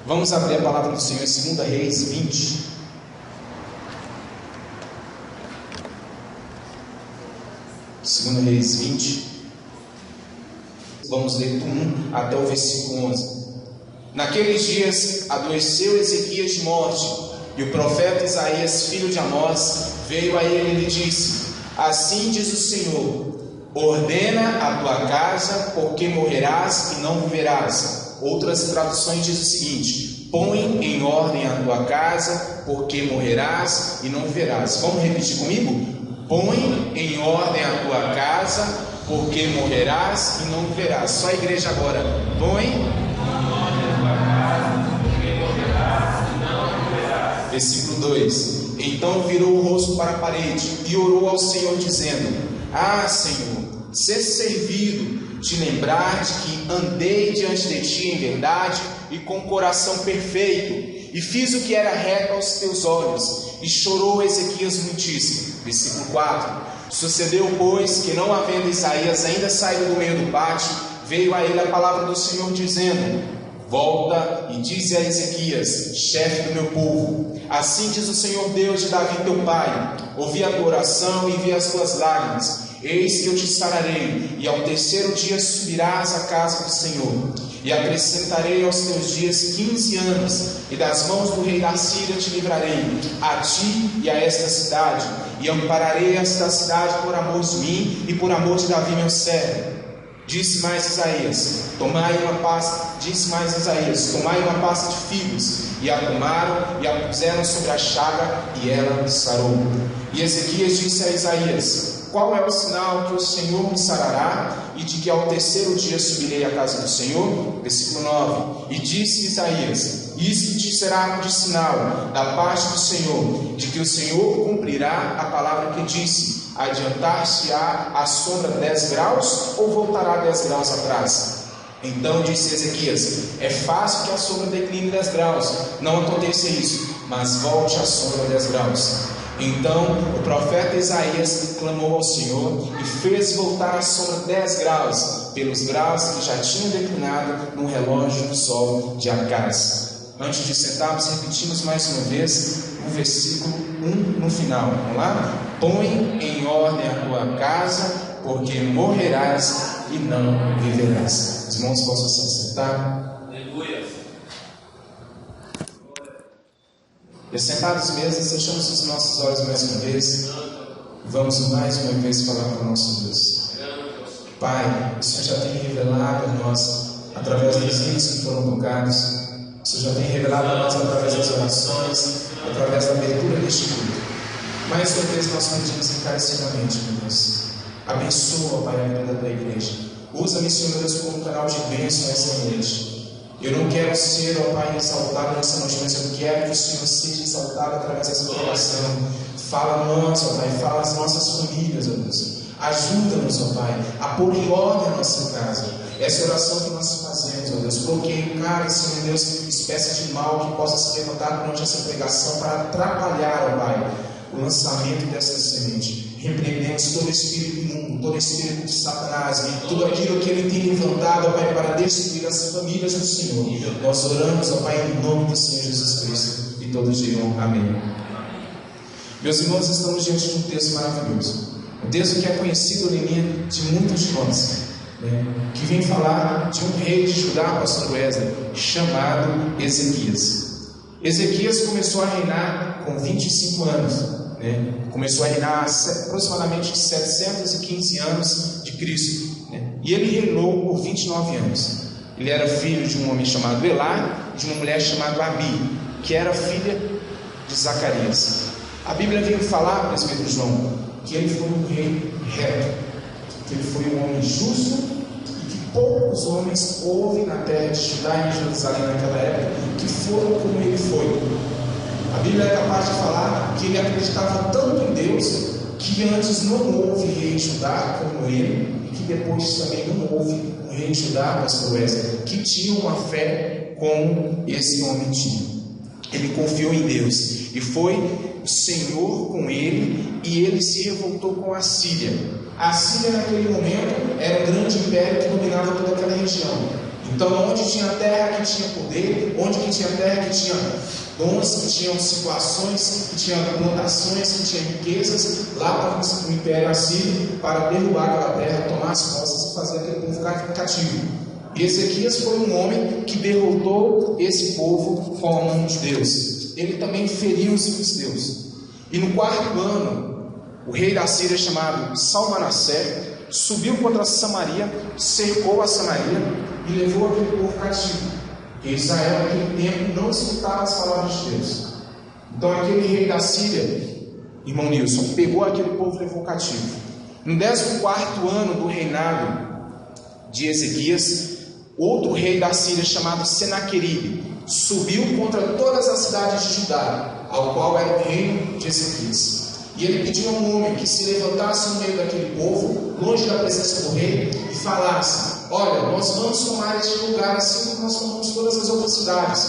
Vamos abrir a palavra do Senhor em 2 Reis 20. 2 Reis 20. Vamos ler do 1 até o versículo 11. Naqueles dias adoeceu Ezequias de morte, e o profeta Isaías, filho de Amós, veio a ele e lhe disse: Assim diz o Senhor: ordena a tua casa, porque morrerás e não viverás. Outras traduções dizem o seguinte: põe em ordem a tua casa, porque morrerás e não viverás. Vamos repetir comigo? Põe em ordem a tua casa, porque morrerás e não viverás. Só a igreja agora. Põe em ordem a tua casa, porque morrerás e não viverás. Versículo 2. Então virou o rosto para a parede e orou ao Senhor, dizendo: Ah, Senhor, ser servido de lembrar de que andei diante de ti em verdade e com coração perfeito, e fiz o que era reto aos teus olhos. E chorou Ezequias muitíssimo. Versículo 4. Sucedeu, pois, que não havendo Isaías ainda saído do meio do pátio, veio a ele a palavra do Senhor, dizendo: volta e dize a Ezequias, chefe do meu povo: assim diz o Senhor Deus de Davi teu pai: ouvi a tua oração e vi as tuas lágrimas. Eis que eu te sararei, e ao terceiro dia subirás à casa do Senhor. E acrescentarei aos teus dias 15 anos, e das mãos do rei da Síria te livrarei, a ti e a esta cidade, e ampararei esta cidade por amor de mim e por amor de Davi meu servo. Disse mais Isaías: tomai uma pasta de figos. E a tomaram e a puseram sobre a chaga, e ela sarou. E Ezequias disse a Isaías: qual é o sinal que o Senhor me sarará, e de que ao terceiro dia subirei à casa do Senhor? Versículo 9. E disse Isaías: isto te será de sinal da parte do Senhor, de que o Senhor cumprirá a palavra que disse: adiantar-se-á a sombra 10 graus, ou voltará 10 graus atrás? Então disse Ezequias: é fácil que a sombra decline 10 graus, não aconteça isso, mas volte a sombra 10 graus. Então o profeta Isaías clamou ao Senhor e fez voltar a sombra 10 graus, pelos graus que já tinham declinado no relógio do sol de Acaz. Antes de sentarmos, repetimos mais uma vez o versículo 1 no final. Vamos lá? Põe em ordem a tua casa, porque morrerás e não viverás. Os irmãos possam se sentar. Aleluia. E sentados mesmo, fechamos os nossos olhos mais uma vez. Vamos mais uma vez falar com o nosso Deus. Pai, o Senhor já tem revelado a nós através dos hinos que foram tocados. O Senhor já tem revelado a nós através das orações, através da abertura deste culto. Mais uma vez nós pedimos encarecidamente, meu Deus. Abençoa, Pai, a vida da tua igreja. Usa-me, Senhor Deus, como um canal de bênção essa noite. Eu não quero ser, ó Pai, exaltado nessa noite, mas eu quero que o Senhor seja exaltado através dessa pregação. Fala a nós, ó Pai, fala às nossas famílias, ó Deus. Ajuda-nos, ó Pai, a pôr em ordem a nossa casa. Essa oração que nós fazemos, ó Deus, bloqueie cada, Senhor Deus, espécie de mal que possa se levantar durante essa pregação para atrapalhar, ó Pai, o lançamento dessa semente. Repreendemos todo espírito imundo, todo espírito de Satanás, tudo aquilo que ele tem levantado, ó Pai, para destruir as famílias do Senhor. Nós oramos, ó Pai, em nome do Senhor Jesus Cristo, e todos digam amém. Meus irmãos, estamos diante de um texto maravilhoso, um texto que é conhecido de muitos de nós, que vem falar de um rei de Judá, pastor Wesley, chamado Ezequias. Ezequias começou a reinar com 25 anos. Começou a reinar aproximadamente 715 anos de Cristo, e ele reinou por 29 anos. Ele era filho de um homem chamado Elá e de uma mulher chamada Abi, que era filha de Zacarias. A Bíblia vem falar, presbítero João, que ele foi um rei reto, que ele foi um homem justo, e que poucos homens houve na terra de Judá e em Jerusalém naquela época que foram como ele foi. A Bíblia é capaz de falar que ele acreditava tanto em Deus que antes não houve rei de Judá como ele, e que depois também não houve um rei de Judá, pastor Wesley, que tinha uma fé como esse homem tinha. Ele confiou em Deus e foi o Senhor com ele, e ele se revoltou com a Síria. A Síria naquele momento era um grande império que dominava toda aquela região. Então, onde tinha terra que tinha poder, onde que tinha terra que tinha dons, que tinham situações, que tinha plantações, que tinha riquezas, lá estava o Império Assírio para derrubar aquela terra, tomar as costas e fazer aquele povo ficar cativo. E Ezequias foi um homem que derrotou esse povo com a mão de Deus. Ele também feriu os filisteus. E no 4º ano, o rei da Síria, chamado Salmanassé, subiu contra Samaria, cercou a Samaria e levou aquele povo cativo. E Israel naquele tempo não escutava as palavras de Deus. Então aquele rei da Síria, irmão Nilson, pegou aquele povo e levou cativo. No 14º ano do reinado de Ezequias, outro rei da Síria, chamado Senaqueribe, subiu contra todas as cidades de Judá, ao qual era o reino de Ezequias. E ele pediu a um homem que se levantasse no meio daquele povo, longe da presença do rei, e falasse: olha, nós vamos tomar este lugar assim como nós tomamos todas as outras cidades.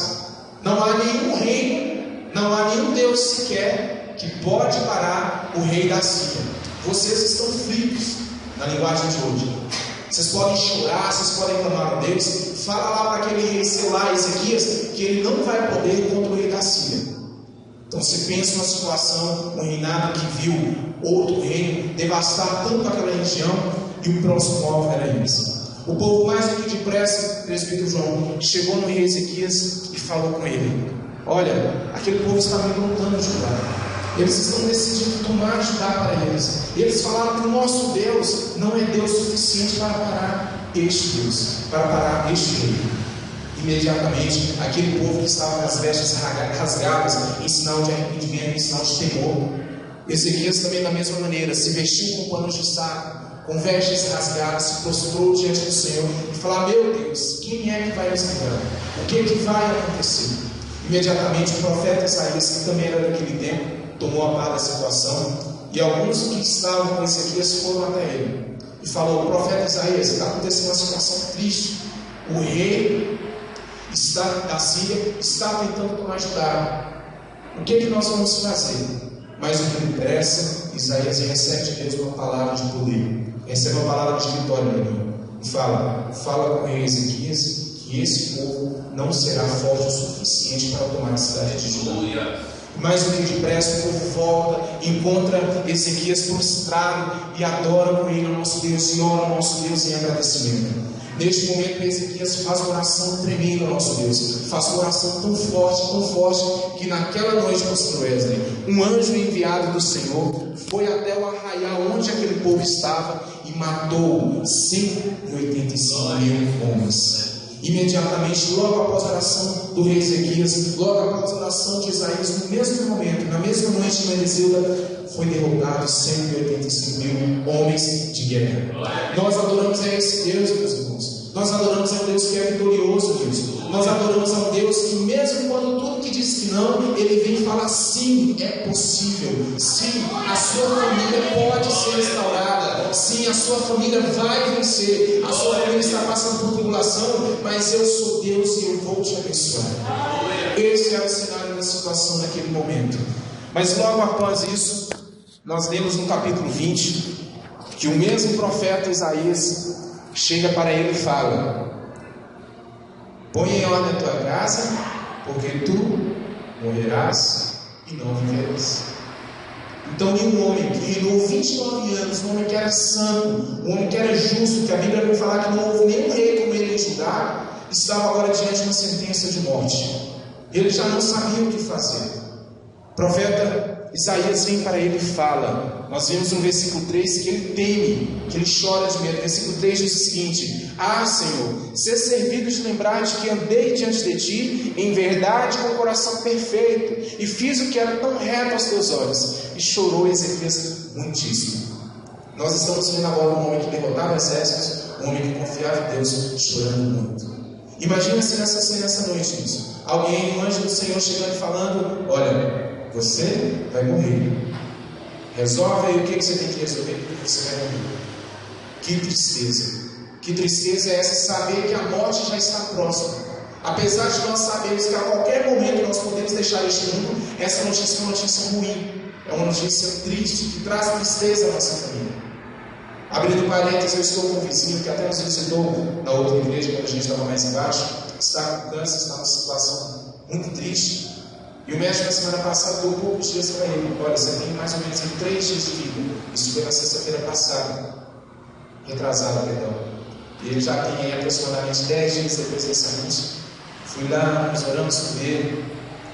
Não há nenhum reino, não há nenhum Deus sequer que pode parar o rei da Síria. Vocês estão fritos, na linguagem de hoje. Vocês podem chorar, vocês podem clamar a Deus. Fala lá para aquele rei seu lá, Ezequias, que ele não vai poder contra o rei da Síria. Então você pensa numa situação, um reinado que viu outro reino devastar tanto aquela região, e o próximo alvo era esse. O povo, mais do que depressa, presbítero João, chegou no rei Ezequias e falou com ele: olha, aquele povo está me lutando Judá. Eles estão decidindo tomar Judá para eles. E eles falaram que o nosso Deus não é Deus suficiente para parar este Deus, para parar este rei. Imediatamente, aquele povo que estava com as vestes rasgadas, em sinal de arrependimento, em sinal de temor, Ezequias também da mesma maneira se vestiu com panos de saco, com vestes rasgadas, se prostrou diante do Senhor e falou: meu Deus, quem é que vai nos livrar? O que é que vai acontecer? Imediatamente o profeta Isaías, que também era daquele tempo, tomou a par da situação, e alguns que estavam com Ezequias foram até ele e falou: profeta Isaías, está acontecendo uma situação triste. O rei da Síria está tentando tomar Judá. O que é que nós vamos fazer? Mas o que interessa, Isaías recebe de Deus uma palavra de poder, recebe uma palavra de vitória para mim, e fala com o rei Ezequias que esse povo não será forte o suficiente para tomar a cidade de Judá. Mais do que depressa, o povo volta, encontra Ezequias prostrado e adora com ele o nosso Deus, e ora ao nosso Deus em agradecimento. Neste momento, Ezequias faz uma oração tremenda ao nosso Deus, faz uma oração tão forte, que naquela noite, pastor Wesley, um anjo enviado do Senhor foi até o arraial onde aquele povo estava e matou 185 mil homens. Imediatamente, logo após a oração do rei Ezequias, logo após a oração de Isaías, no mesmo momento, na mesma noite de Menezilda, foi derrotado 185 mil homens de guerra. Nós adoramos a esse Deus, meus irmãos. Nós adoramos a um Deus que é vitorioso, Deus. Nós adoramos a um Deus que, mesmo quando tudo que diz que não, Ele vem e fala: sim, é possível. Sim, a sua família pode ser restaurada. Sim, a sua família vai vencer. A sua família está passando por tribulação, mas eu sou Deus e eu vou te abençoar. Esse era o cenário da situação naquele momento. Mas logo após isso, nós lemos no capítulo 20 que o mesmo profeta Isaías chega para ele e fala: põe em ordem a tua casa, porque tu morrerás e não viverás. Então, nenhum homem que reinou 29 anos, um homem que era santo, um homem que era justo, que a Bíblia vai falar que não houve nenhum rei como ele em Judá, estava agora diante de uma sentença de morte. Ele já não sabia o que fazer. O profeta Isaías vem para ele e fala, nós vemos no versículo 3 que ele teme, que ele chora de medo. Versículo 3 diz o seguinte: ah, Senhor, ser servido de lembrar de que andei diante de ti em verdade com o coração perfeito e fiz o que era tão reto aos teus olhos. E chorou Ezequias muitíssimo. Nós estamos vendo agora um homem que derrotava exércitos, um homem que confiava em Deus, chorando muito. Imagina-se nessa noite isso. Alguém, um anjo do Senhor chegando e falando: olha, você vai morrer. Resolve aí o que você tem que resolver, porque você vai morrer. Que tristeza. Que tristeza é essa, saber que a morte já está próxima. Apesar de nós sabermos que a qualquer momento nós podemos deixar este mundo, essa notícia é uma notícia ruim. É uma notícia triste, que traz tristeza à nossa família. Abrindo parênteses, eu estou com um vizinho que até nos visitou na outra igreja, quando a gente estava mais embaixo, está com câncer, está numa situação muito triste. E o médico na semana passada deu poucos dias para ele. Olha, você tem mais ou menos 3 dias de vida. Isso foi na sexta-feira passada, retrasada, perdão. E ele já tem aí aproximadamente 10 dias depois desse anúncio. Fui lá, nós oramos por ele,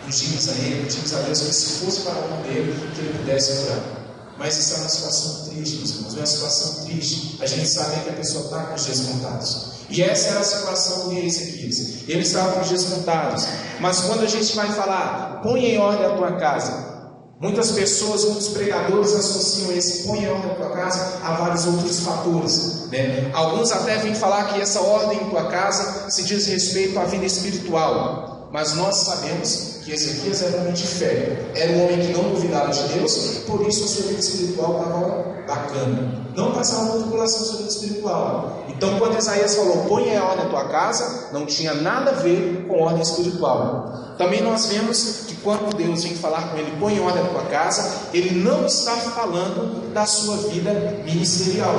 pedimos a Deus que se fosse para a honra dele, que ele pudesse curar. Mas isso é uma situação triste, meus irmãos, é uma situação triste. A gente sabe que a pessoa está com os dias contados. E essa era a situação do rei Ezequias. Ele estava com os dias contados. Mas quando a gente vai falar, põe em ordem a tua casa, muitas pessoas, muitos pregadores associam esse põe em ordem a tua casa a vários outros fatores, né? Alguns até vêm falar que essa ordem em tua casa se diz respeito à vida espiritual. Mas nós sabemos que Ezequias era um homem de fé, era um homem que não duvidava de Deus, por isso a sua vida espiritual estava bacana. Não passava uma tribulação sua vida espiritual. Então, quando Isaías falou, põe em ordem a tua casa, não tinha nada a ver com ordem espiritual. Também nós vemos que quando Deus vem falar com ele, põe em ordem a tua casa, ele não está falando da sua vida ministerial.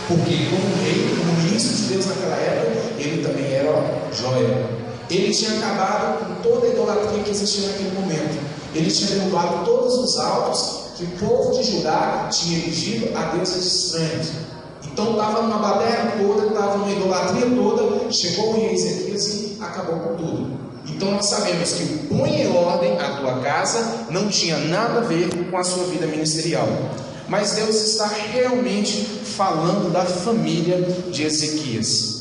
Porque como rei, como ministro de Deus naquela época, ele também era joia. Ele tinha acabado com toda a idolatria que existia naquele momento. Ele tinha derrubado todos os altos que o povo de Judá tinha erigido a deuses estranhos. Então estava numa baderna toda, estava numa idolatria toda. Chegou o rei Ezequias e acabou com tudo. Então nós sabemos que o põe em ordem a tua casa não tinha nada a ver com a sua vida ministerial. Mas Deus está realmente falando da família de Ezequias.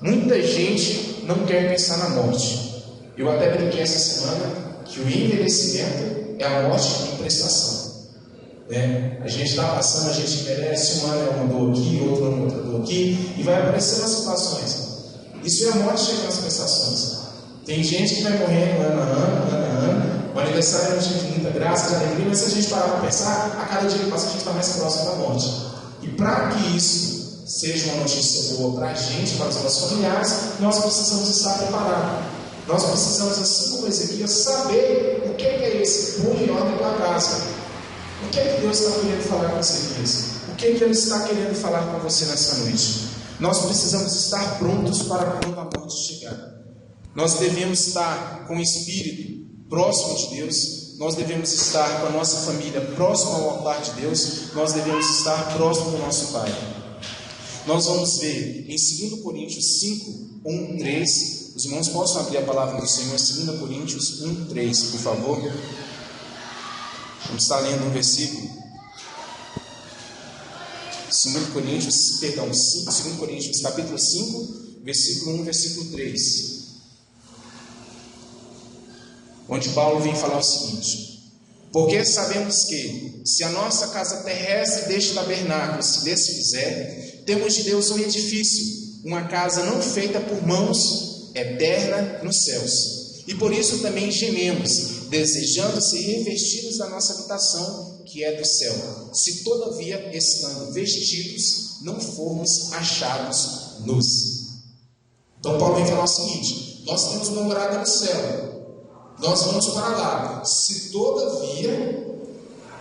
Muita gente não quer pensar na morte. Eu até brinquei essa semana que o envelhecimento é a morte em prestação, né? A gente está passando, a gente envelhece, um ano é uma dor aqui, outro ano outra dor aqui, e vai aparecendo as situações. Isso é a morte chegando às prestações. Tem gente que vai morrendo ano a ano. O aniversário é um dia de muita graça, de alegria, mas se a gente parar para pensar, a cada dia que passa a gente está mais próximo da morte. E para que isso seja uma notícia boa para a gente, para os nossos familiares, nós precisamos estar preparados. Nós precisamos, assim como Ezequias, saber o que é esse põe em ordem da casa. O que é que Deus está querendo falar com Ezequias? O que é que Ele está querendo falar com você nessa noite? Nós precisamos estar prontos para quando a morte chegar. Nós devemos estar com o espírito próximo de Deus. Nós devemos estar com a nossa família próxima ao altar de Deus. Nós devemos estar próximo do nosso Pai. Nós vamos ver em 2 Coríntios 5, 1, 3. Os irmãos possam abrir a palavra do Senhor, 2 Coríntios 1, 3, por favor. Vamos estar lendo um versículo. 2 Coríntios, capítulo 5, versículo 1, versículo 3. Onde Paulo vem falar o seguinte: porque sabemos que, se a nossa casa terrestre deste tabernáculo se desfizer, temos de Deus um edifício, uma casa não feita por mãos, eterna nos céus. E por isso também gememos, desejando ser revestidos da nossa habitação, que é do céu, se todavia, estando vestidos, não formos achados nus. Então Paulo vem falar o seguinte: nós temos uma morada no céu, nós vamos para lá, se todavia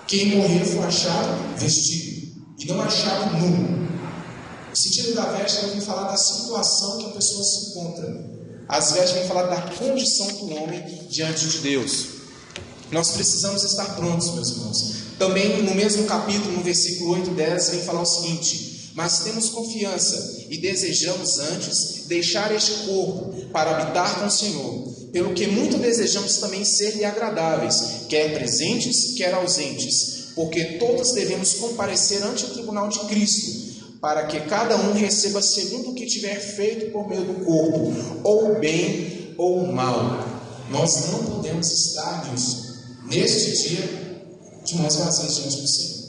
quem morrer for achado vestido e não achado nu. O sentido da veste vem falar da situação que a pessoa se encontra. As vestes vêm falar da condição do homem diante de Deus. Nós precisamos estar prontos, meus irmãos. Também no mesmo capítulo, no versículo 8 e 10, vem falar o seguinte: mas temos confiança e desejamos antes deixar este corpo para habitar com o Senhor, pelo que muito desejamos também ser-lhe agradáveis, quer presentes, quer ausentes, porque todos devemos comparecer ante o tribunal de Cristo, para que cada um receba segundo o que tiver feito por meio do corpo, ou bem ou mal. Nós não podemos estar neste dia de mãos vazias diante do Senhor.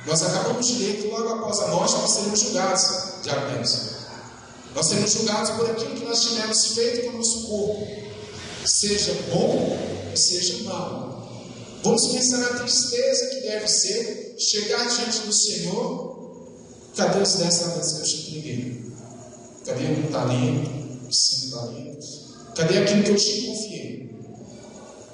Nós acabamos de ler que logo após a morte nós seremos julgados, diaconeus. Nós seremos julgados por aquilo que nós tivermos feito com o nosso corpo, seja bom ou seja mal. Vamos pensar na tristeza que deve ser chegar diante do Senhor. Cadê os 10 talentos que eu te entreguei? Cadê um talento, 5 talentos? Cadê aquilo que eu te confiei?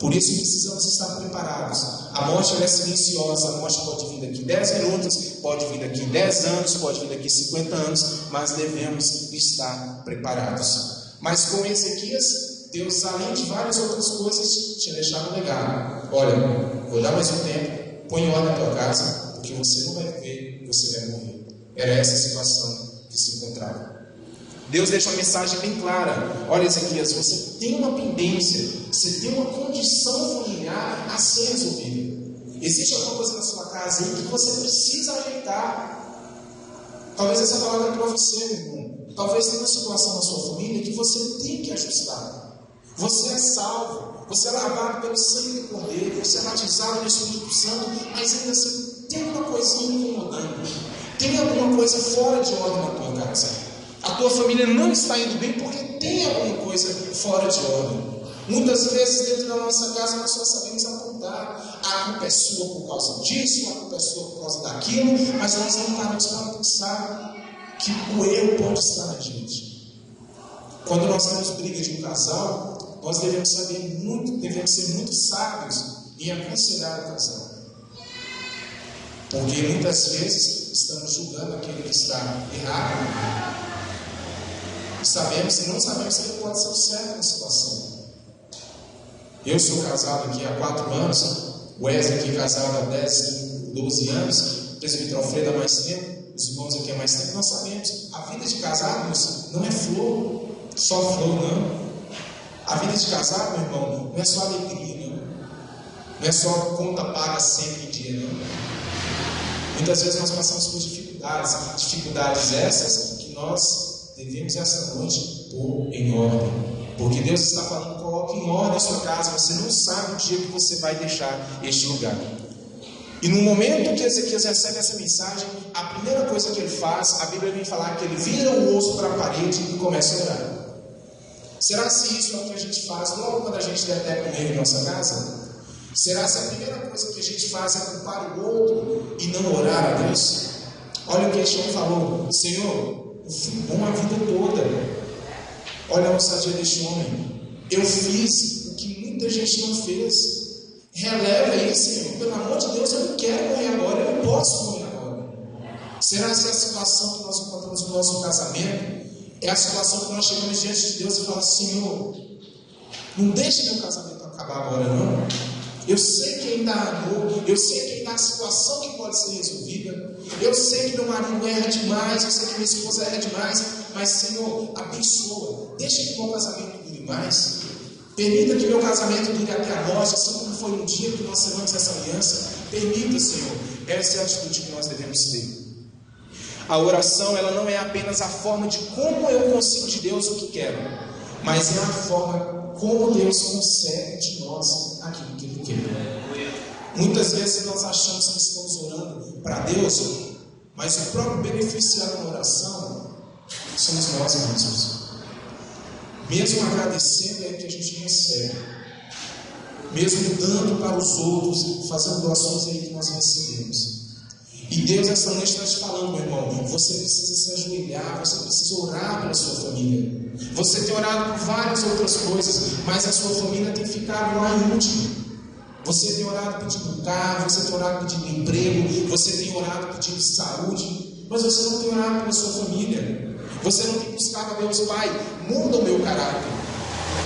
Por isso precisamos estar preparados. A morte ela é silenciosa, a morte pode vir daqui 10 minutos, pode vir daqui 10 anos, pode vir daqui 50 anos, mas devemos estar preparados. Mas com Ezequias, Deus, além de várias outras coisas, tinha deixado um legado. Olha, vou dar mais um tempo, põe em ordem a tua casa, porque você não vai viver, você vai morrer. Era essa a situação que se encontrava. Deus deixa uma mensagem bem clara. Olha, Ezequias, você tem uma pendência, você tem uma condição familiar a ser resolvida. Existe alguma coisa na sua casa aí que você precisa ajeitar. Talvez essa palavra é para você, meu irmão. Talvez tenha uma situação na sua família que você tem que ajustar. Você é salvo, você é lavado pelo sangue do Cordeiro, você é batizado no Espírito Santo, mas ainda assim tem uma coisinha incomodando. Tem alguma coisa fora de ordem na tua casa. A tua família não está indo bem porque tem alguma coisa fora de ordem. Muitas vezes dentro da nossa casa nós só sabemos apontar. A culpa é sua por causa disso, a culpa é sua por causa daquilo, mas nós não paramos para pensar que o erro pode estar na gente. Quando nós temos briga de um casal, nós devemos ser muito sábios em aconselhar o casal. Porque muitas vezes estamos julgando aquele que está errado. Sabemos e não sabemos que ele pode ser o certo na situação. Eu sou casado aqui há 4 anos, o Wesley aqui casado há 10, 12 anos, o presbítero Alfredo há mais tempo, os irmãos aqui há mais tempo. Nós sabemos, a vida de casados não é flor, só flor não. A vida de casado, meu irmão, não é só alegria não. Não é só conta paga sempre em dia não. Muitas vezes nós passamos por dificuldades essas que nós devemos essa noite pôr em ordem. Porque Deus está falando, coloque em ordem a sua casa. Você não sabe o dia que você vai deixar este lugar. E no momento que Ezequias recebe essa mensagem, a primeira coisa que ele faz, a Bíblia vem falar que ele vira o rosto para a parede e começa a orar. Será se isso é o que a gente faz logo quando a gente der até comer em nossa casa? Será se a primeira coisa que a gente faz é culpar o outro e não orar a Deus? Olha o que este homem falou: Senhor, eu fui bom a vida toda. Olha a ousadia deste homem. Eu fiz o que muita gente não fez. Releva isso, Senhor. Pelo amor de Deus, eu não quero morrer agora. Eu não posso morrer agora. Será se a situação que nós encontramos no nosso casamento é a situação que nós chegamos diante de Deus e falamos: Senhor, não deixe meu casamento acabar agora não. Eu sei que ainda há amor, eu sei que ainda há situação que pode ser resolvida, eu sei que meu marido erra demais, eu sei que minha esposa erra demais, mas Senhor, abençoa, deixa que meu casamento dure mais, permita que meu casamento dure até a morte, assim como foi um dia que nós selamos essa aliança. Permita, Senhor. Essa é a atitude que nós devemos ter. A oração, ela não é apenas a forma de como eu consigo de Deus o que quero, mas é a forma como Deus concede de nós aquilo que Ele quer. Muitas vezes nós achamos que estamos orando para Deus, mas o próprio beneficiário da oração somos nós mesmos. Mesmo agradecendo é que a gente recebe, mesmo dando para os outros, fazendo doações aí que nós recebemos. E Deus essa noite está te falando, meu irmão, você precisa se ajoelhar, você precisa orar pela sua família. Você tem orado por várias outras coisas, mas a sua família tem ficado lá em último. Você tem orado pedindo carro, você tem orado pedindo emprego, você tem orado pedindo saúde, mas você não tem orado pela sua família. Você não tem buscado a Deus, Pai, muda o meu caráter.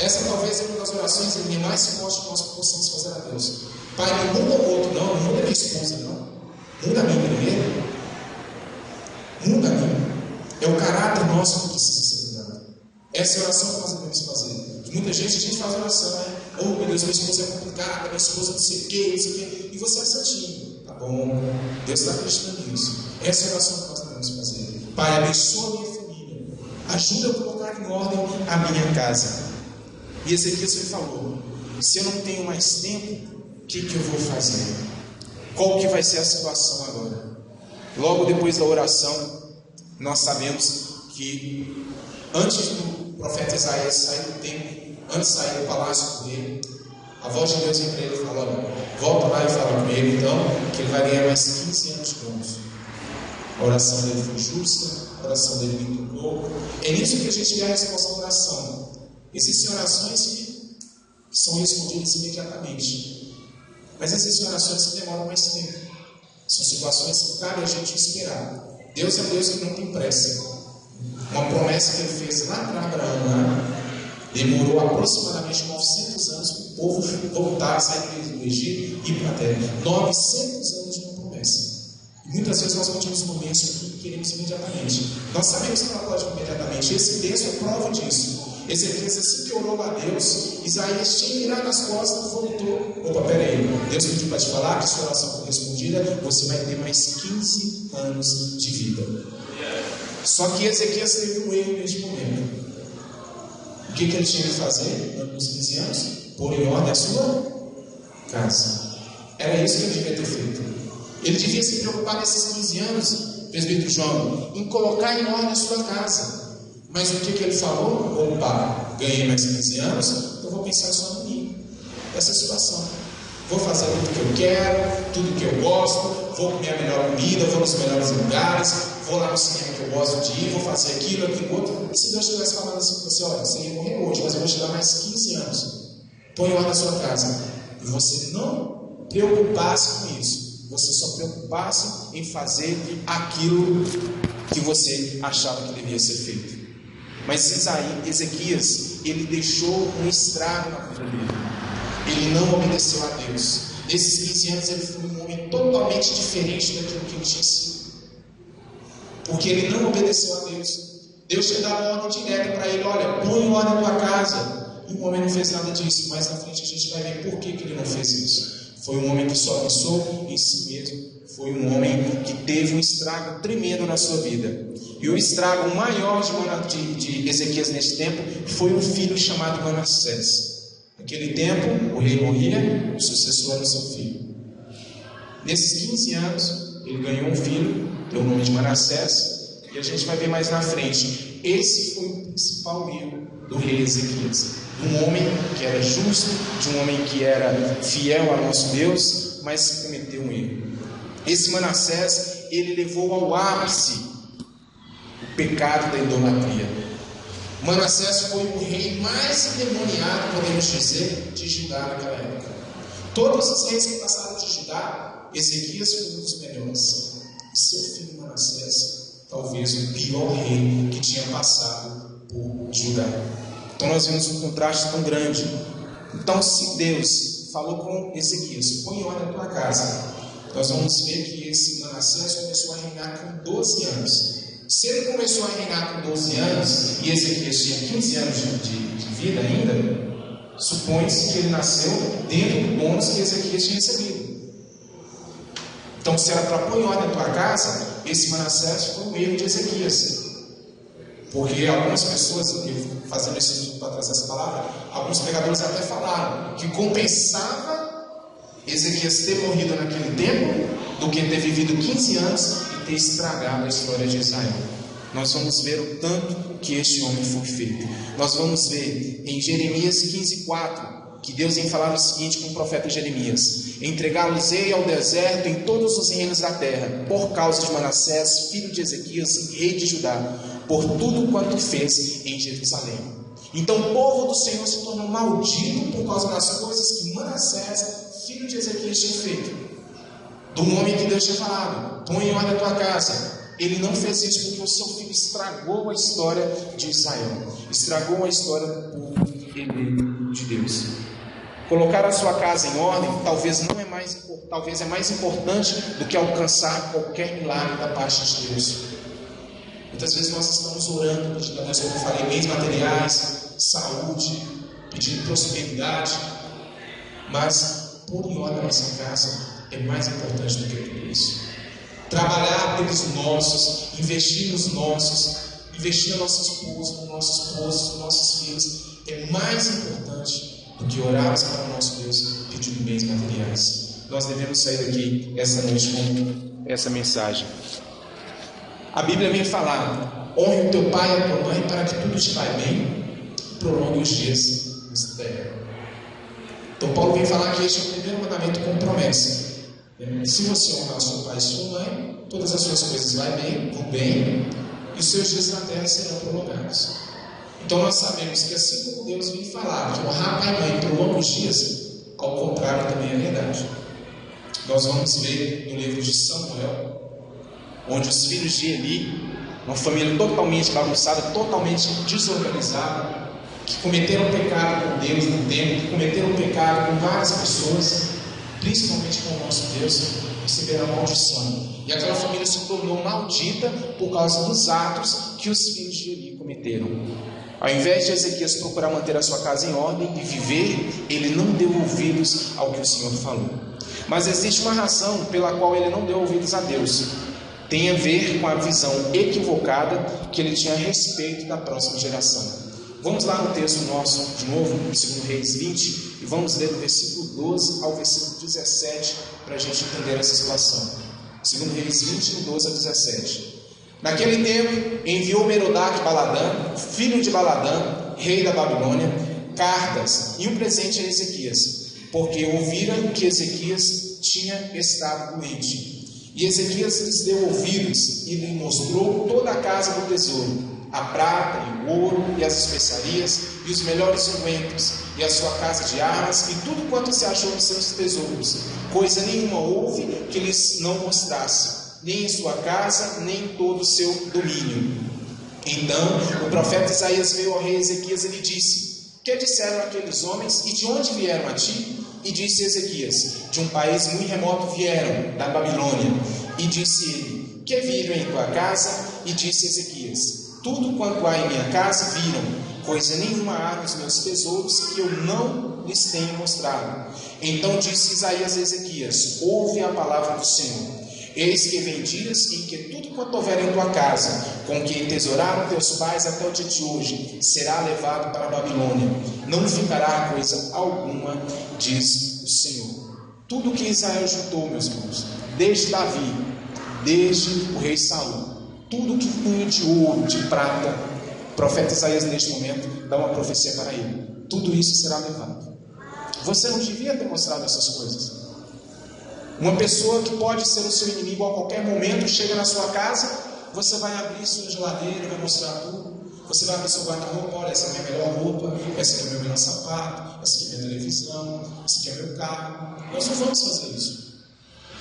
Essa talvez é uma das orações mais fortes que nós possamos fazer a Deus. Pai, não muda o outro, não muda a minha esposa, não. Muda a mim primeiro. Muda a mim. É o caráter nosso que precisa ser mudado. Essa é a oração que nós devemos fazer. Muita gente faz oração, né? Oh, meu Deus, minha esposa é complicada, minha esposa não sei o que, não sei o que. E você é santinho. Tá bom. Deus está acreditando nisso. Essa é a oração que nós devemos fazer. Pai, abençoa a minha família. Ajuda a colocar em ordem a minha casa. E Ezequias falou: se eu não tenho mais tempo, o que eu vou fazer? Qual que vai ser a situação agora? Logo depois da oração, nós sabemos que antes do profeta Isaías sair do templo, antes de sair do palácio dele, a voz de Deus vem para ele e fala: olha, volta lá e fala com ele então, que ele vai ganhar mais 15 anos bons. A oração dele foi justa, a oração dele me tocou. É nisso que a gente vê a resposta da oração. Existem orações são respondidas imediatamente. Mas existem orações que demoram mais tempo. São situações que cabe a gente esperar. Deus é um Deus que não tem pressa. Uma promessa que Ele fez lá para Abraão, demorou aproximadamente 900 anos para o povo voltar a sair do Egito e ir para a terra. 900 anos de uma promessa. E muitas vezes nós pedimos uma bênção que queremos imediatamente. Nós sabemos que ela pode imediatamente. Esse texto é prova disso. Ezequias, assim que orou a Deus, Isaías tinha virado as costas e voltou. Opa, peraí, Deus pediu para te falar que sua oração foi respondida, você vai ter mais 15 anos de vida. Só que Ezequias teve um erro neste momento. O que ele tinha que fazer nos 15 anos? Pôr em ordem a sua casa. Era isso que ele devia ter feito. Ele devia se preocupar nesses 15 anos, presbítero João, em colocar em ordem a sua casa. Mas o que ele falou? Opa, ganhei mais 15 anos, então vou pensar só em mim, nessa situação. Vou fazer tudo que eu quero, tudo que eu gosto, vou comer a melhor comida, vou nos melhores lugares, vou lá no cinema que eu gosto de ir, vou fazer aquilo, aquilo, outro. E se Deus estivesse falando assim para você, olha, você ia morrer hoje, mas eu vou te dar mais 15 anos. Põe lá na sua casa. E você não preocupasse com isso. Você só preocupasse em fazer aquilo que você achava que devia ser feito. Mas Ezequias, ele deixou um estrago na vida dele. Ele não obedeceu a Deus. Nesses 15 anos ele foi um homem totalmente diferente daquilo que ele tinha sido. Porque ele não obedeceu a Deus. Deus tinha dado uma ordem direta para ele, olha, põe em ordem a tua casa. E o homem não fez nada disso. Mais na frente a gente vai ver por que ele não fez isso. Foi um homem que só pensou em si mesmo. Foi um homem que teve um estrago tremendo na sua vida. E o estrago maior de Ezequias nesse tempo foi um filho chamado Manassés. Naquele tempo, o rei morria, o sucessor era o seu filho. Nesses 15 anos, ele ganhou um filho, deu o nome de Manassés, e a gente vai ver mais na frente. Esse foi o principal erro do rei Ezequias. De um homem que era justo, de um homem que era fiel ao nosso Deus, mas cometeu um erro. Esse Manassés, ele levou ao ápice o pecado da idolatria. Manassés foi o rei mais endemoniado, podemos dizer, de Judá naquela época. Todos os reis que passaram de Judá, Ezequias foi um dos melhores. E seu filho Manassés, talvez o pior rei que tinha passado por Judá. Então nós vemos um contraste tão grande. Então, se Deus falou com Ezequias, põe em ordem a tua casa, nós vamos ver que esse Manassés começou a reinar com 12 anos. Se ele começou a reinar com 12 anos e Ezequias tinha 15 anos de vida ainda, supõe-se que ele nasceu dentro do bônus que Ezequias tinha recebido. Então, se era para pôr em ordem a tua casa, esse Manassés foi um erro de Ezequias. Porque algumas pessoas, fazendo esse estudo para trazer essa palavra, alguns pregadores até falaram que compensava Ezequias ter morrido naquele tempo do que ter vivido 15 anos e ter estragado a história de Israel. Nós vamos ver o tanto que este homem foi feito. Nós vamos ver em Jeremias 15:4 que Deus vem falar o seguinte com o profeta Jeremias: entregá-los-ei ao deserto em todos os reinos da terra, por causa de Manassés, filho de Ezequias, rei de Judá, por tudo quanto fez em Jerusalém. Então o povo do Senhor se tornou maldito por causa das coisas que Manassés, filho de Ezequias, tinha feito. Do homem que Deus tinha falado, põe em ordem a tua casa. Ele não fez isso porque o seu filho estragou a história de Israel, estragou a história do povo de Deus. Colocar a sua casa em ordem talvez é mais importante do que alcançar qualquer milagre da parte de Deus. Muitas vezes nós estamos orando, pedindo a Deus, como eu falei, bens materiais, saúde, pedindo prosperidade, mas pôr em ordem a nossa casa é mais importante do que tudo isso. Trabalhar pelos nossos, investir nos nossos, investir na nossa esposa, no nosso esposo, nos nossos filhos, é mais importante do que orarmos para o nosso Deus pedindo bens materiais. Nós devemos sair daqui essa noite com essa mensagem. A Bíblia vem falar: honre o teu pai e a tua mãe para que tudo te vá bem e prolongue os dias nesta terra. Então Paulo vem falar que este é o primeiro mandamento com promessa. Se você honrar seu pai e sua mãe, todas as suas coisas vão bem, e os seus dias na terra serão prolongados. Então nós sabemos que assim como Deus vem falar que honrar pai e mãe prolonga os dias, ao contrário também é verdade. Nós vamos ver no livro de Samuel, onde os filhos de Eli, uma família totalmente bagunçada, totalmente desorganizada, que cometeram pecado com Deus no templo, que cometeram pecado com várias pessoas, principalmente com o nosso Deus, receberam a maldição. E aquela família se tornou maldita por causa dos atos que os filhos de Eli cometeram. Ao invés de Ezequias procurar manter a sua casa em ordem e viver, ele não deu ouvidos ao que o Senhor falou. Mas existe uma razão pela qual ele não deu ouvidos a Deus. Tem a ver com a visão equivocada que ele tinha a respeito da próxima geração. Vamos lá no texto nosso, de novo, no 2 Reis 20, e vamos ler do versículo 12 ao versículo 17, para a gente entender essa situação. 2 Reis 20, do 12 ao 17. Naquele tempo, enviou Merodach-Baladã, filho de Baladã, rei da Babilônia, cartas e um presente a Ezequias, porque ouviram que Ezequias tinha estado doente. E Ezequias lhes deu ouvidos e lhe mostrou toda a casa do tesouro, a prata e o ouro e as especiarias e os melhores ungüentos e a sua casa de armas e tudo quanto se achou nos seus tesouros. Coisa nenhuma houve que lhes não mostrasse, nem em sua casa, nem em todo o seu domínio. Então o profeta Isaías veio ao rei Ezequias e lhe disse: que disseram aqueles homens e de onde vieram a ti? E disse Ezequias: de um país muito remoto vieram, da Babilônia. E disse ele: que viram em tua casa? E disse Ezequias: tudo quanto há em minha casa viram, coisa nenhuma há nos meus tesouros que eu não lhes tenho mostrado. Então disse Isaías a Ezequias: ouve a palavra do Senhor. Eis que vem dias em que tudo quanto houver em tua casa, com que entesouraram teus pais até o dia de hoje, será levado para a Babilônia. Não ficará coisa alguma, diz o Senhor. Tudo que Israel juntou, meus irmãos, desde Davi, desde o rei Saul, tudo que punha de ouro, de prata, o profeta Isaías neste momento dá uma profecia para ele: tudo isso será levado. Você não devia ter mostrado essas coisas. Uma pessoa que pode ser o seu inimigo a qualquer momento chega na sua casa, você vai abrir sua geladeira, vai mostrar tudo. Você vai abrir seu guarda-roupa: olha, essa aqui é a minha melhor roupa, essa aqui é o meu melhor sapato, essa aqui é a minha televisão, esse aqui é o meu carro. Nós não vamos fazer isso.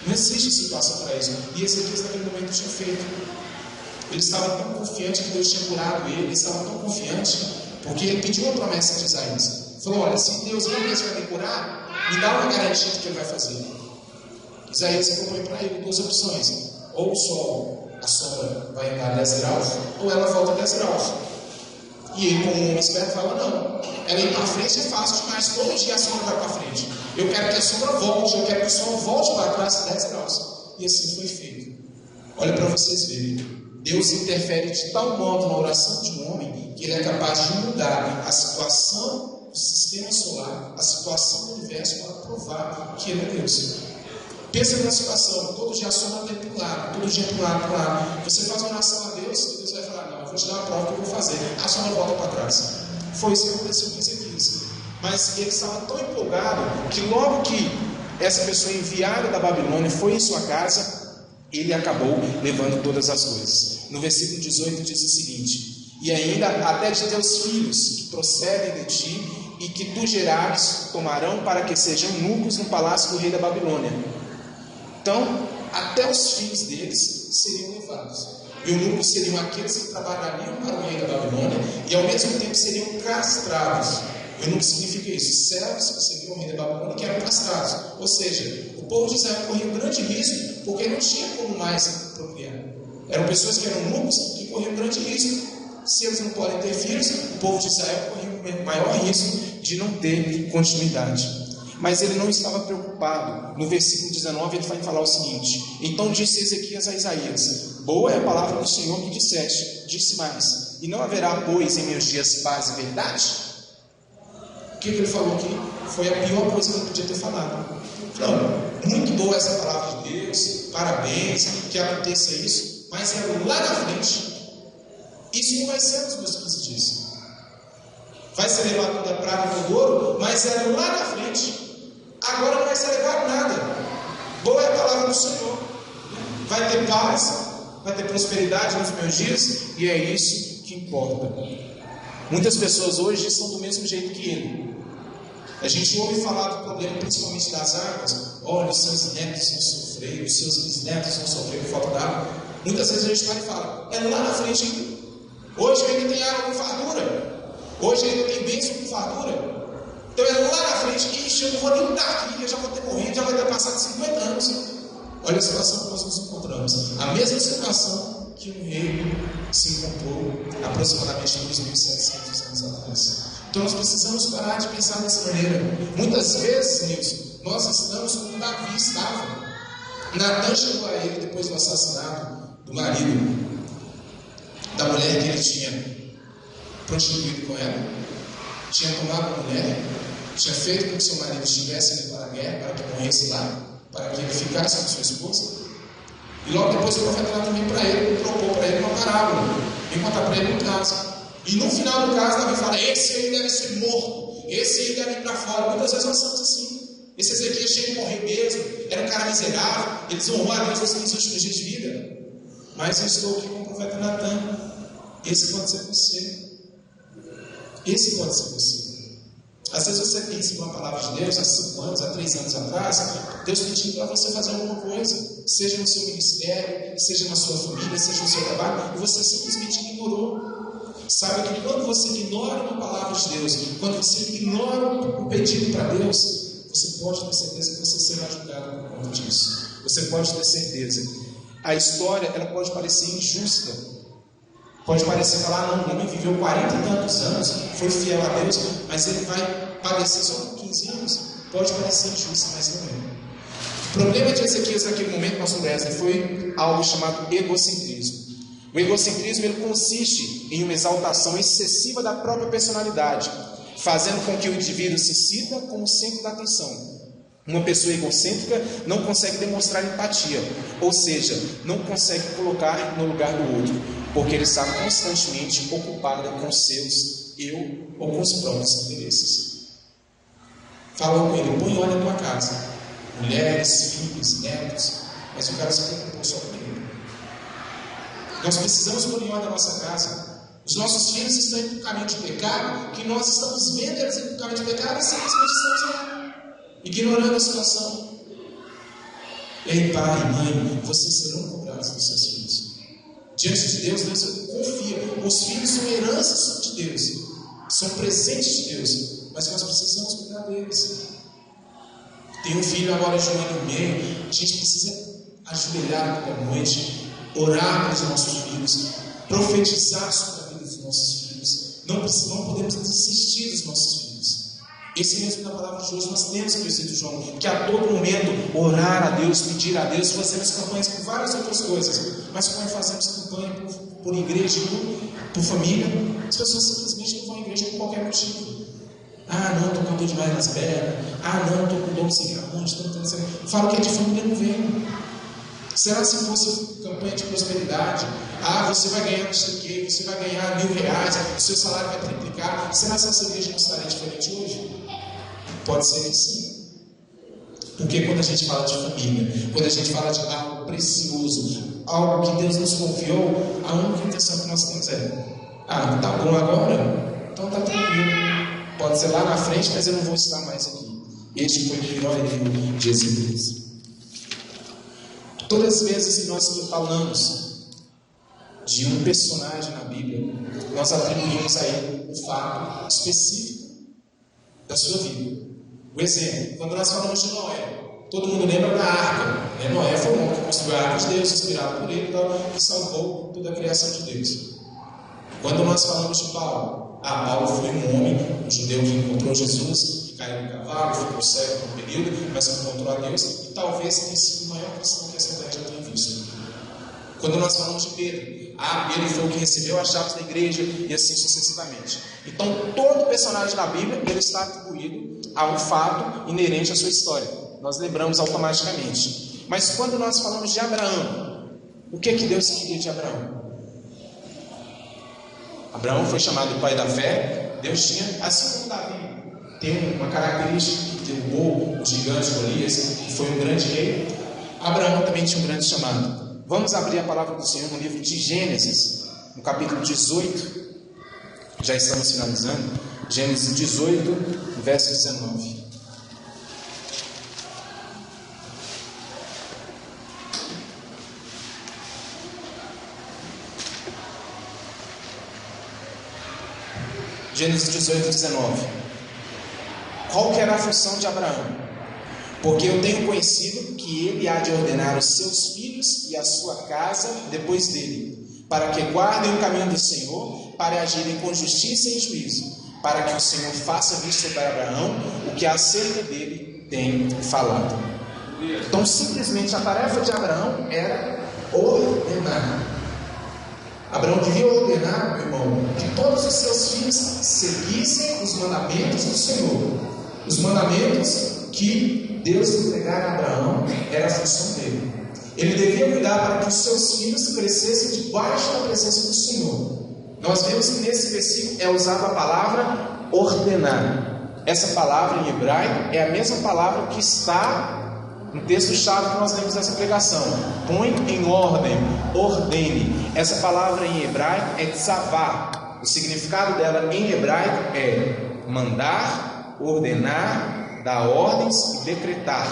Não existe situação para isso. E Ezequias naquele momento tinha feito. Ele estava tão confiante que Deus tinha curado ele, estava tão confiante, porque ele pediu uma promessa de Isaías. Falou: olha, se Deus realmente vai me curar, me dá uma garantia de que ele vai fazer. Isaías propõe para ele duas opções: ou o sol, a sombra vai andar 10 graus, ou ela volta 10 graus. E ele, como um homem esperto, fala: não, ela ir para frente é fácil demais, todo dia a sombra vai para frente. Eu quero que a sombra volte, eu quero que o sol volte para trás 10 graus. E assim foi feito. Olha para vocês verem. Deus interfere de tal modo na oração de um homem que ele é capaz de mudar a situação do sistema solar, a situação do universo, para provar que ele é Deus. Pensa na situação: todo dia a sombra tem para um lado, todo dia para um lado. Você faz uma oração a Deus e Deus vai falar: não, eu vou te dar a prova que eu vou fazer. A sombra volta para trás. Foi isso que aconteceu com Ezequias. Mas ele estava tão empolgado que logo que essa pessoa enviada da Babilônia foi em sua casa, ele acabou levando todas as coisas. No versículo 18 diz o seguinte: e ainda até de teus filhos que procedem de ti e que tu gerares tomarão para que sejam eunucos no palácio do rei da Babilônia. Então, até os filhos deles seriam levados. Eunucos seriam aqueles que trabalhariam para o rei da Babilônia e ao mesmo tempo seriam castrados. Eunuco significa isso: servos que serviam ao rei da Babilônia que eram castrados. Ou seja, o povo de Israel corria um grande risco porque não tinha como mais procriar. Eram pessoas que eram eunucos que corriam um grande risco. Se eles não podem ter filhos, o povo de Israel corria um maior risco de não ter continuidade. Mas ele não estava preocupado. No versículo 19 ele vai falar o seguinte: então disse Ezequias a Isaías: boa é a palavra do Senhor que disseste. Disse mais: e não haverá, pois, em meus dias paz e verdade? O que ele falou aqui foi a pior coisa que ele podia ter falado. Não, muito boa essa palavra de Deus, parabéns, que aconteça isso, mas é lá na frente. Isso não vai ser nos meus 15 dias. Vai ser levado da prata e do ouro, mas é lá na frente. Agora não vai ser levado nada. Boa é a palavra do Senhor. Vai ter paz, vai ter prosperidade nos meus dias, e é isso que importa. Muitas pessoas hoje estão do mesmo jeito que ele. A gente ouve falar do problema principalmente das águas. Olha, os seus netos vão sofrer, os seus bisnetos vão sofrer por falta d'água. Muitas vezes a gente vai e fala, é lá na frente ainda. Hoje eu ainda tenho água com fartura. Hoje eu ainda tenho bênção com fartura. Então é lá na frente, ixi, eu não vou nem estar aqui, eu já vou ter morrido, já vai ter passado 50 anos. Olha a situação que nós nos encontramos. A mesma situação que um rei se encontrou aproximadamente 2.700 anos atrás. Então nós precisamos parar de pensar dessa maneira. Muitas vezes, Nilson, nós estamos como Davi estava. Natan chegou a ele depois do assassinato do marido, da mulher que ele tinha prostituído com ela, tinha tomado a mulher, tinha feito com que seu marido estivesse indo para a guerra, para que morresse lá, para que ele ficasse com sua esposa. E logo depois o profeta Natan veio para ele, propôs para ele uma parábola, veio contar para ele um caso. E no final do caso, Davi fala, esse aí deve ser morto, esse aí deve ir para fora. Muitas vezes nós somos assim. Esse Ezequias chega a morrer mesmo, era um cara miserável, ele desonrou a Deus nos seus últimos dias de vida. Mas eu estou aqui com o profeta Natan. Esse pode ser você. Esse pode ser você. Às vezes você pensa em uma palavra de Deus há 5 anos, há 3 anos atrás, Deus pedindo para você fazer alguma coisa, seja no seu ministério, seja na sua família, seja no seu trabalho, e você simplesmente ignorou. Sabe que quando você ignora uma palavra de Deus, quando você ignora o pedido para Deus, você pode ter certeza que você será julgado por conta disso. Você pode ter certeza. A história, ela pode parecer injusta. Pode parecer falar, não, o homem viveu 40 e tantos anos, foi fiel a Deus, mas ele vai padecer só por 15 anos. Pode parecer injusto, mas não é. O problema de Ezequias naquele momento, pastor Wesley, foi algo chamado egocentrismo. O egocentrismo ele consiste em uma exaltação excessiva da própria personalidade, fazendo com que o indivíduo se sinta como centro da atenção. Uma pessoa egocêntrica não consegue demonstrar empatia, ou seja, não consegue colocar no lugar do outro, porque ele está constantemente ocupado com seus eu ou com os próprios interesses. Fala com ele, põe ordem na tua casa, mulheres, filhos, netos, mas o cara se preocupou só com ele. Nós precisamos pôr em ordem a nossa casa. Os nossos filhos estão indo para o caminho de pecado, que nós estamos vendo eles indo para o caminho de pecado e simplesmente estamos ignorando a situação. E aí, pai, mãe, vocês serão cobrados dos seus filhos. Diante de Deus, Deus confia. Os filhos são heranças de Deus, são presentes de Deus, mas nós precisamos cuidar deles. Tem um filho agora de 1 ano e meio, a gente precisa ajoelhar toda noite, orar pelos nossos filhos, profetizar sobre a vida dos nossos filhos. Não podemos desistir dos nossos filhos. Esse mesmo na palavra de hoje nós temos que João, que a todo momento orar a Deus, pedir a Deus, fazemos campanhas por várias outras coisas, mas quando fazemos campanha por igreja, por família, as pessoas simplesmente não vão à igreja por qualquer motivo. Ah, não, estou com dor demais nas pernas. Ah, não, estou com dor de cigarro. Falo que é de família, não vem. Será se fosse campanha de prosperidade? Ah, você vai ganhar não sei o quê, você vai ganhar R$1.000, o seu salário vai triplicar. Será que essa igreja não estaria diferente hoje? Pode ser que sim. Porque quando a gente fala de família, quando a gente fala de algo precioso, algo que Deus nos confiou, a única intenção que nós temos é: ah, tá bom agora? Então tá tranquilo. Pode ser lá na frente, mas eu não vou estar mais aqui. Este foi o pior erro de Ezequias. Todas as vezes que nós falamos de um personagem na Bíblia, nós atribuímos a ele um fato específico da sua vida. O exemplo, quando nós falamos de Noé, todo mundo lembra da arca. Noé foi um homem que construiu a arca de Deus, inspirado por ele, e salvou toda a criação de Deus. Quando nós falamos de Paulo, Paulo foi um homem, um judeu que encontrou Jesus, que caiu no cavalo, ficou cego por um período, mas encontrou a Deus, e talvez tenha sido o maior cristão que essa terra já tenha visto. Quando nós falamos de Pedro, Pedro foi o que recebeu as chaves da igreja, e assim sucessivamente. Então, todo personagem da Bíblia, ele está atribuído a um fato inerente à sua história. Nós lembramos automaticamente. Mas quando nós falamos de Abraão, o que Deus queria de Abraão? Abraão foi chamado pai da fé. Deus tinha, assim como Davi, tem uma característica que derrubou o gigante Golias, que foi um grande rei. Abraão também tinha um grande chamado. Vamos abrir a palavra do Senhor no livro de Gênesis, no capítulo 18. Já estamos finalizando. Gênesis 18, verso 19. Gênesis 18, 19. Qual que era a função de Abraão? Porque eu tenho conhecido que ele há de ordenar os seus filhos e a sua casa depois dele, para que guardem o caminho do Senhor, para agirem com justiça e juízo, para que o Senhor faça vir sobre Abraão o que acerca dele tem falado. Então, simplesmente a tarefa de Abraão era ordenar. Abraão devia ordenar, meu irmão, que todos os seus filhos seguissem os mandamentos do Senhor. Os mandamentos que Deus entregara a Abraão era a função dele. Ele devia cuidar para que os seus filhos crescessem debaixo da presença do Senhor. Nós vemos que nesse versículo é usada a palavra ordenar. Essa palavra em hebraico é a mesma palavra que está no texto-chave que nós lemos nessa pregação. Põe em ordem, ordene. Essa palavra em hebraico é tzavá. O significado dela em hebraico é mandar, ordenar, dar ordens e decretar.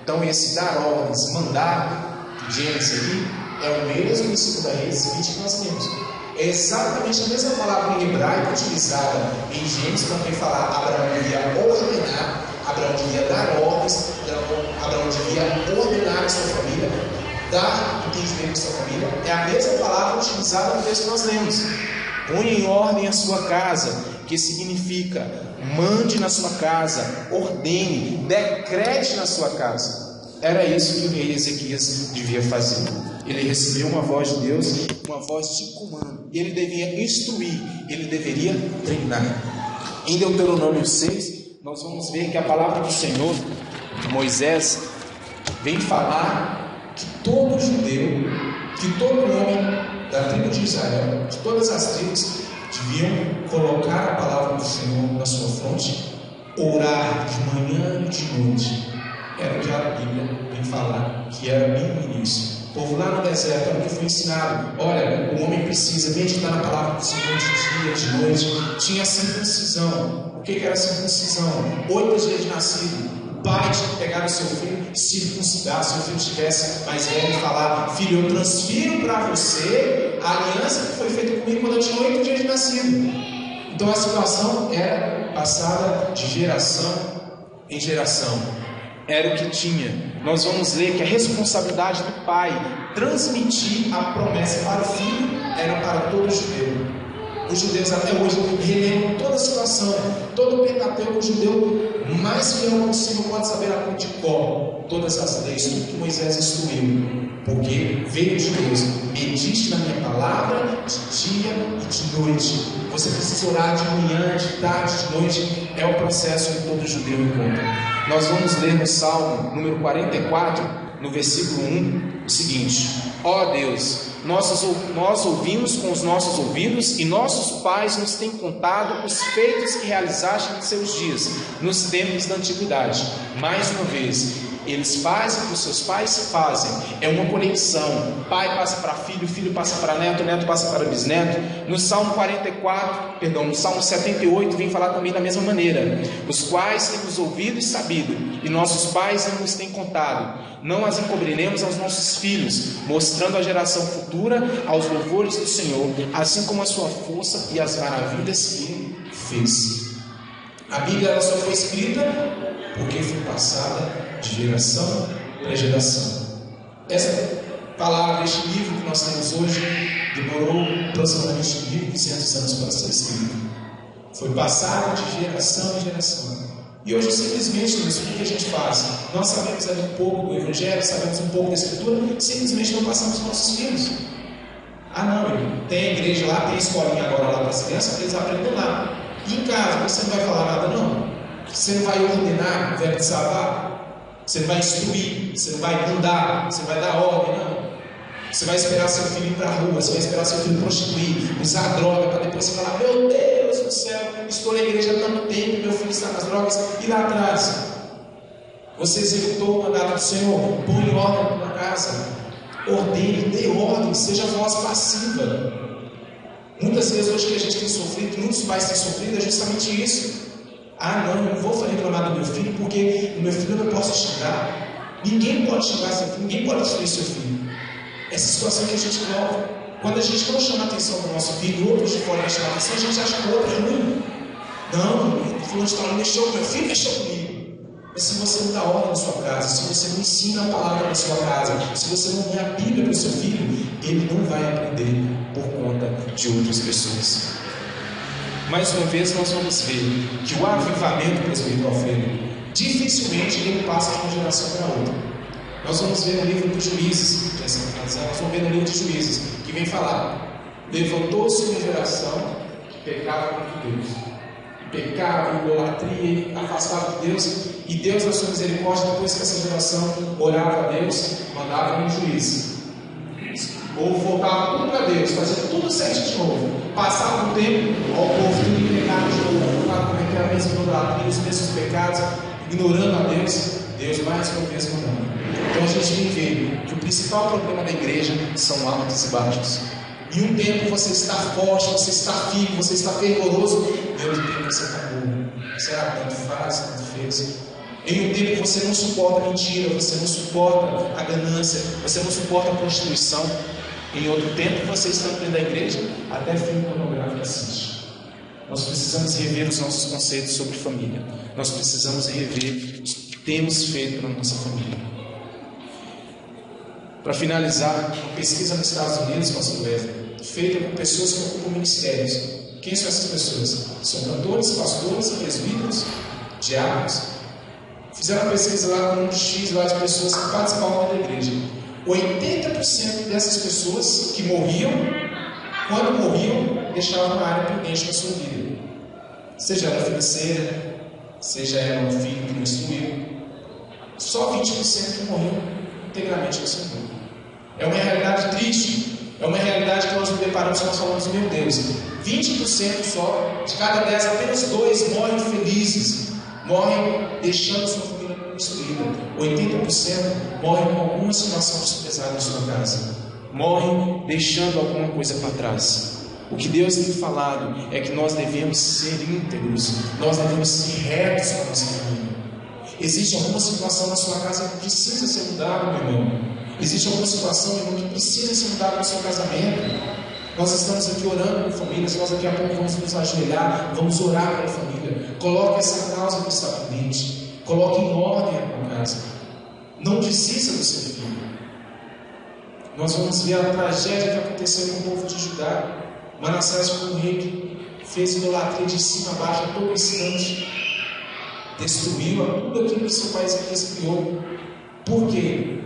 Então esse dar ordens, mandar, Gênesis aqui, é o mesmo versículo da Êxodo 20 que nós temos. É exatamente a mesma palavra em hebraico utilizada em Gênesis quando vem falar Abraão devia ordenar, Abraão devia dar ordens, Abraão devia ordenar a sua família, dar entendimento à sua família. É a mesma palavra utilizada no texto que nós lemos. Põe em ordem a sua casa, que significa mande na sua casa, ordene, decrete na sua casa. Era isso que o rei Ezequias devia fazer. Ele recebeu uma voz de Deus, uma voz de comando. Ele devia instruir, ele deveria treinar. Em Deuteronômio 6, nós vamos ver que a palavra do Senhor, Moisés, vem falar que todo judeu, que todo homem da tribo de Israel, de todas as tribos, deviam colocar a palavra do Senhor na sua fronte, orar de manhã e de noite. Era o que a Bíblia vem falar, que era bem no início. O povo lá no deserto era o que foi ensinado. Olha, o homem precisa meditar na palavra do Senhor de dia, de noite. Tinha circuncisão. O que era circuncisão? 8 dias de nascido. O pai tinha que pegar o seu filho e circuncidar. Se o filho estivesse mais velho e falar: filho, eu transfiro para você a aliança que foi feita comigo quando eu tinha 8 dias de nascido. Então a situação era passada de geração em geração. Era o que tinha. Nós vamos ler que a responsabilidade do pai transmitir a promessa para o filho era para todo judeu. Os judeus até hoje relembram toda a situação, todo o Pentateuco, o judeu mais fiel possível pode saber a de cor todas as leis, tudo que Moisés instruiu, porque veio de Deus. Medite na minha palavra de dia e de noite. Você precisa orar de manhã, de tarde, de noite. É o processo que todo judeu encontra. Nós vamos ler no Salmo número 44, no versículo 1, o seguinte: ó Deus, nós ouvimos com os nossos ouvidos e nossos pais nos têm contado os feitos que realizaste nos seus dias, nos tempos da antiguidade. Mais uma vez, eles fazem o que os seus pais fazem. É uma conexão. Pai passa para filho, filho passa para neto, neto passa para bisneto. No Salmo 78 vem falar também da mesma maneira: os quais temos ouvido e sabido, e nossos pais nos têm contado. Não as encobriremos aos nossos filhos, mostrando à geração futura aos louvores do Senhor, assim como a sua força e as maravilhas que ele fez. A Bíblia ela só foi escrita porque foi passada de geração para geração. Essa palavra, este livro que nós temos hoje, demorou aproximadamente 1.200 anos para ser escrito. Foi passado de geração em geração. E hoje, simplesmente, o que a gente faz? Nós sabemos ali um pouco do Evangelho, sabemos um pouco da Escritura, simplesmente não passamos para os nossos filhos. Ah, não, tem a igreja lá, tem a escolinha agora lá para as crianças, eles aprendem lá. E em casa, você não vai falar nada, não? Você não vai ordenar o verbo de salvar? Você não vai instruir? Você não vai mandar? Você vai dar ordem? Não. Você vai esperar seu filho ir para a rua, você vai esperar seu filho prostituir, usar droga, para depois você falar: meu Deus do céu, estou na igreja há tanto tempo, meu filho está nas drogas. E lá atrás, você executou o mandato do Senhor, põe ordem na casa, ordene, dê ordem, seja voz passiva. Muitas vezes hoje que a gente tem sofrido, que muitos pais têm sofrido, é justamente isso. Ah, não, eu não vou reclamar do meu filho, porque o meu filho eu não posso xingar. Ninguém pode xingar seu filho, ninguém pode destruir seu filho. Essa situação que a gente coloca. Quando a gente não chama a atenção do nosso filho, outros de fora vão chamar a atenção, a gente acha que o outro é ruim. Não, fulano de tal mexeu com meu filho, mexeu comigo. Mas se você não dá ordem na sua casa, se você não ensina a palavra na sua casa, se você não dá a Bíblia para o seu filho, ele não vai aprender por conta de outras pessoas. Mais uma vez nós vamos ver que o avivamento presbítero Alfredo dificilmente ele passa de uma geração para outra. Nós vamos ver no livro dos Juízes, nós vamos ver no livro de Juízes, que vem falar: levantou-se uma geração que pecava contra Deus, pecava, idolatria, afastava de Deus, e Deus, na sua misericórdia, depois que essa geração orava a Deus, mandava um juiz, ou voltava tudo para Deus, fazia tudo certo de novo. Passava um tempo, ao povo tudo em pecado de novo, voltava a cometer a mesma idolatria, os mesmos pecados, ignorando a Deus. Deus mais uma vez mandando. Então a gente vem ver que o principal problema da igreja são altos e baixos. Em um tempo você está forte, você está firme, você está fervoroso. Deus tem que você está burro. Você tanto faz, tanto fez. Em um tempo você não suporta a mentira, você não suporta a ganância, você não suporta a prostituição. Em outro tempo você está dentro da igreja, até filme pornográfico assiste. Nós precisamos rever os nossos conceitos sobre família. Nós precisamos rever os que temos feito na nossa família. Para finalizar, uma pesquisa nos Estados Unidos, pastor Wesley, feita por pessoas que ocupam ministérios. Quem são essas pessoas? São cantores, pastores, presbíteros, diáconos. Fizeram uma pesquisa lá com um X lá de pessoas que participavam da igreja. 80% dessas pessoas que morriam, quando morriam, deixavam uma área pendente na sua vida. Seja ela financeira, seja ela um filho que não instruiu. Só 20% que morriam integralmente na sua vida. É uma realidade triste. É uma realidade que nós nos deparamos e nós falamos: meu Deus, 20% só, de cada 10, apenas 2 morrem felizes, morrem deixando sua família destruída. 80% morrem com alguma situação pesada na sua casa, morrem deixando alguma coisa para trás. O que Deus tem falado é que nós devemos ser íntegros, nós devemos ser retos com a nossa família. Existe alguma situação na sua casa que precisa ser mudada, meu irmão? Existe alguma situação, meu irmão, que precisa ser mudada no seu casamento? Nós estamos aqui orando por famílias, nós daqui a pouco vamos nos ajoelhar, vamos orar pela família. Coloque essa causa que está pendente, coloque em ordem a tua casa. Não desista do seu filho. Nós vamos ver a tragédia que aconteceu com o povo de Judá. Manassés foi um rei que fez idolatria de cima a baixo, a todo instante, destruiu tudo aquilo que seu pai Ezequias criou. Por quê?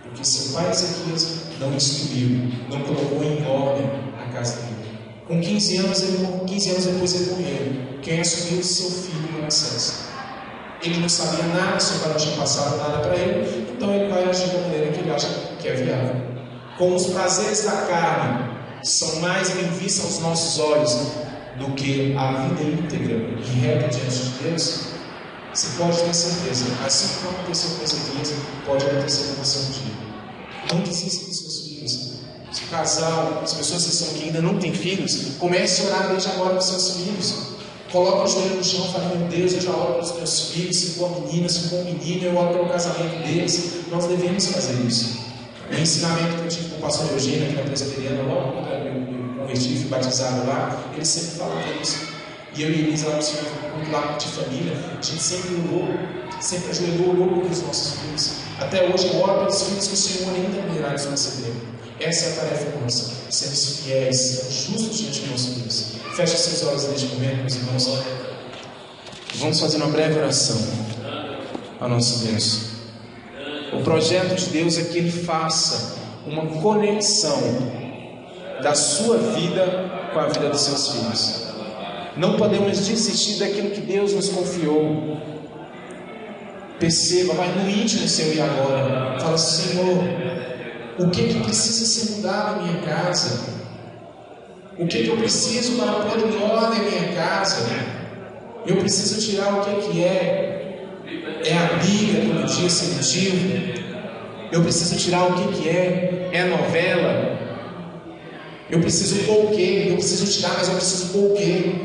Porque seu pai Ezequias não instruiu, não colocou em ordem a casa dele. Com 15 anos depois ele morreu. Quem assumiu? Seu filho Manassés. Ele não sabia nada, seu pai não tinha passado nada para ele, então ele vai agir da maneira que ele acha que é viável. Com os prazeres da carne são mais bem vistos aos nossos olhos do que a vida íntegra e reta diante de Deus. Você pode ter certeza, assim como aconteceu com Ezequias, pode acontecer com você um dia. Não desista dos seus filhos. Se o casal, as pessoas que estão aqui ainda não têm filhos, comece a orar desde agora com seus filhos. Coloque o joelho no chão e fale: meu Deus, eu já oro pelos meus filhos. Se for menina, se for menino, eu oro pelo casamento deles. Nós devemos fazer isso. O ensinamento que eu tive com o pastor Eugênio aqui na presbiteriana, logo quando eu me converti, fui batizado lá, ele sempre falava isso. E eu e Elisa lá no Senhor, lá de família, a gente sempre orou, sempre ajoelhou, orou pelos nossos filhos. Até hoje eu oro pelos filhos que o Senhor ainda irá nos conceder. Essa é a tarefa nossa, sermos fiéis, sermos justos diante do nosso Deus. Feche seus olhos neste momento, meus irmãos. Vamos fazer uma breve oração ao nosso Deus. O projeto de Deus é que Ele faça uma conexão da sua vida com a vida dos seus filhos. Não podemos desistir daquilo que Deus nos confiou. Perceba, vai no íntimo seu e agora. Fala: Senhor, o que precisa ser mudado na minha casa? O que eu preciso para pôr em ordem a minha casa? Eu preciso tirar o que é a briga todo dia seletivo. Eu preciso tirar o que é a novela. Eu preciso pôr o quê? Eu preciso tirar, mas eu preciso pôr o quê?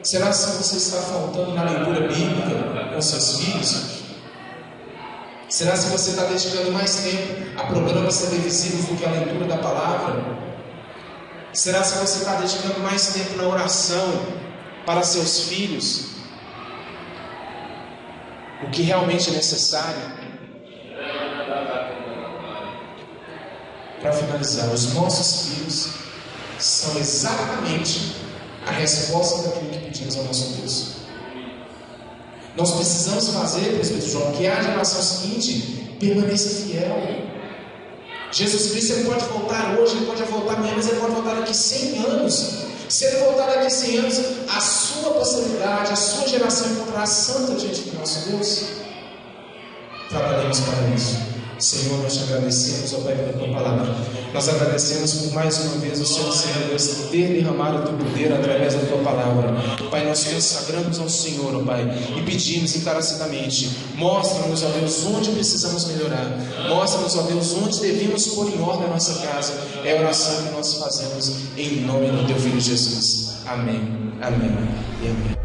Será que você está faltando na leitura bíblica com seus filhos? Será que você está dedicando mais tempo a programas televisivos do que a leitura da palavra? Será que você está dedicando mais tempo na oração para seus filhos? O que realmente é necessário? Para finalizar, os nossos filhos são exatamente a resposta daquilo que pedimos ao nosso Deus. Nós precisamos fazer, presbítero João, que a geração seguinte permaneça fiel. Jesus Cristo, ele pode voltar hoje, ele pode voltar amanhã, mas ele pode voltar daqui 100 anos. Se ele voltar daqui 100 anos, a sua posteridade, a sua geração encontrará santa diante do nosso Deus. Trabalhemos para isso. Senhor, nós te agradecemos, ó Pai, pela tua palavra. Nós agradecemos por mais uma vez o Senhor Deus ter derramado o teu poder através da tua palavra. Pai, nós consagramos ao Senhor, ó Pai, e pedimos encarecidamente: mostra-nos, ó Deus, onde precisamos melhorar. Mostra-nos, ó Deus, onde devemos pôr em ordem a nossa casa. É a oração que nós fazemos em nome do teu Filho Jesus. Amém, amém e amém.